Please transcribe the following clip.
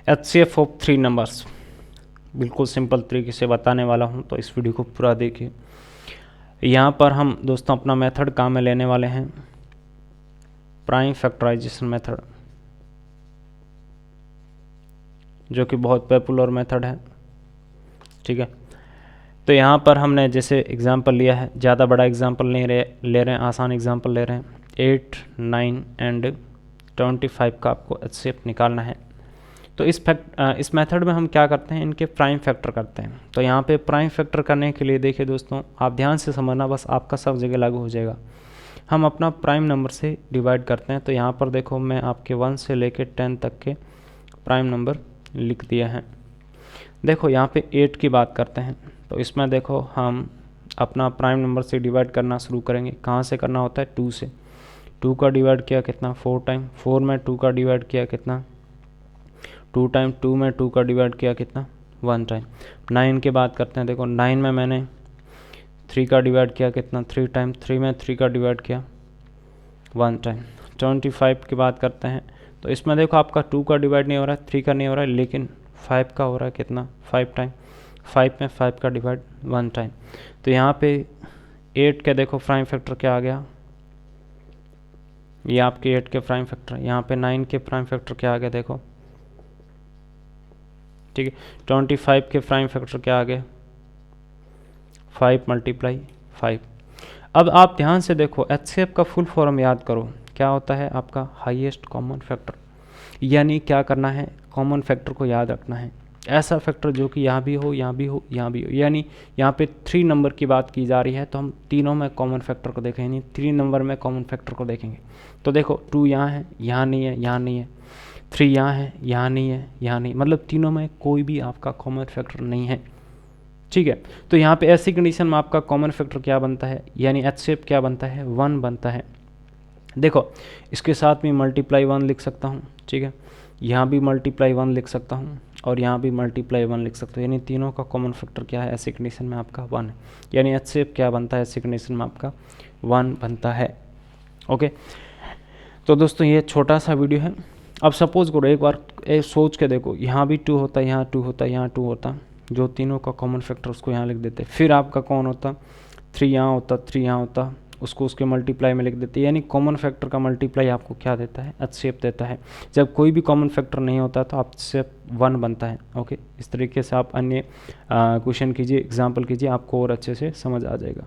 HCF of 3 numbers बिल्कुल simple तरीके से बताने वाला हूँ, तो इस वीडियो को पूरा देखिए। यहाँ पर हम दोस्तों अपना मेथड काम में लेने वाले हैं प्राइम फैक्टराइजेशन मेथड, जो कि बहुत पॉपुलर मेथड है। ठीक है, तो यहाँ पर हमने जैसे एग्जांपल लिया है, ज़्यादा बड़ा एग्जांपल नहीं ले रहे हैं, आसान एग्जांपल ले रहे हैं। 8, 9 एंड 25 का आपको HCF निकालना है। तो इस मेथड में हम क्या करते हैं, इनके प्राइम फैक्टर करते हैं। तो यहाँ पे प्राइम फैक्टर करने के लिए देखिए दोस्तों, आप ध्यान से समझना, बस आपका सब जगह लागू हो जाएगा। हम अपना प्राइम नंबर से डिवाइड करते हैं। तो यहाँ पर देखो, मैं आपके 1 से लेकर 10 तक के प्राइम नंबर लिख दिए हैं। देखो यहाँ पे 8 की बात करते हैं, तो इसमें देखो हम अपना प्राइम नंबर से डिवाइड करना शुरू करेंगे। कहाँ से करना होता है, 2 से। 2 का डिवाइड किया कितना, 4 टाइम। 4 में 2 का डिवाइड किया कितना, 2 टाइम। 2 में 2 का डिवाइड किया कितना, 1 टाइम। 9 की बात करते हैं, देखो 9 में मैंने 3 का डिवाइड किया कितना, 3 टाइम। 3 में 3 का डिवाइड किया 1 टाइम। 25 की बात करते हैं, तो इसमें देखो आपका 2 का डिवाइड नहीं हो रहा है, 3 का नहीं हो रहा है, लेकिन 5 का हो रहा है कितना, 5 टाइम। 5 में 5 का डिवाइड 1 टाइम। तो यहाँ पे 8 के देखो प्राइम फैक्टर क्या आ गया, ये आपके 8 के प्राइम फैक्टर। यहाँ पे 9 के प्राइम फैक्टर क्या आ गया देखो, ठीक है। 25 के प्राइम फैक्टर क्या आ गए, 5 × 5। अब आप ध्यान से देखो, HCF का फुल फॉर्म याद करो, क्या होता है आपका हाईएस्ट कॉमन फैक्टर। यानी क्या करना है, कॉमन फैक्टर को याद रखना है, ऐसा फैक्टर जो कि यहाँ भी हो, यहाँ भी हो, यहाँ भी हो। यानी यहाँ पे 3 नंबर की बात की जा रही है, तो हम तीनों में कॉमन फैक्टर को देखेंगे, यानी 3 नंबर में कॉमन फैक्टर को देखेंगे। तो देखो 2 यहाँ है, यहाँ नहीं है, यहाँ नहीं है। 3 यहाँ है, यहाँ नहीं है, यहाँ नहीं, मतलब तीनों में कोई भी आपका कॉमन फैक्टर नहीं है। ठीक है, तो यहाँ पे ऐसी कंडीशन में आपका कॉमन फैक्टर क्या बनता है, यानी HCF क्या बनता है, 1 बनता है। देखो इसके साथ में मल्टीप्लाई 1 लिख सकता हूँ, ठीक है। यहाँ भी मल्टीप्लाई 1 लिख सकता हूँ, और यहाँ भी मल्टीप्लाई 1 लिख सकता हूँ, यानी तीनों का कॉमन फैक्टर क्या है, ऐसी कंडीशन में आपका 1 है। यानी HCF क्या बनता है, ऐसी कंडीशन में आपका 1 बनता है। ओके, तो दोस्तों ये छोटा सा वीडियो है। अब सपोज करो, एक बार सोच के देखो, यहाँ भी 2 होता, यहाँ 2 होता, यहाँ 2 होता, जो तीनों का कॉमन फैक्टर उसको यहाँ लिख देते। फिर आपका कौन होता, 3 यहाँ होता, 3 यहाँ होता, उसको उसके मल्टीप्लाई में लिख देते। यानी कॉमन फैक्टर का मल्टीप्लाई आपको क्या देता है, HCF देता है। जब कोई भी कॉमन फैक्टर नहीं होता तो HCF 1 बनता है। ओके, इस तरीके से आप अन्य क्वेश्चन कीजिए, एग्जाम्पल कीजिए, आपको और अच्छे से समझ आ जाएगा।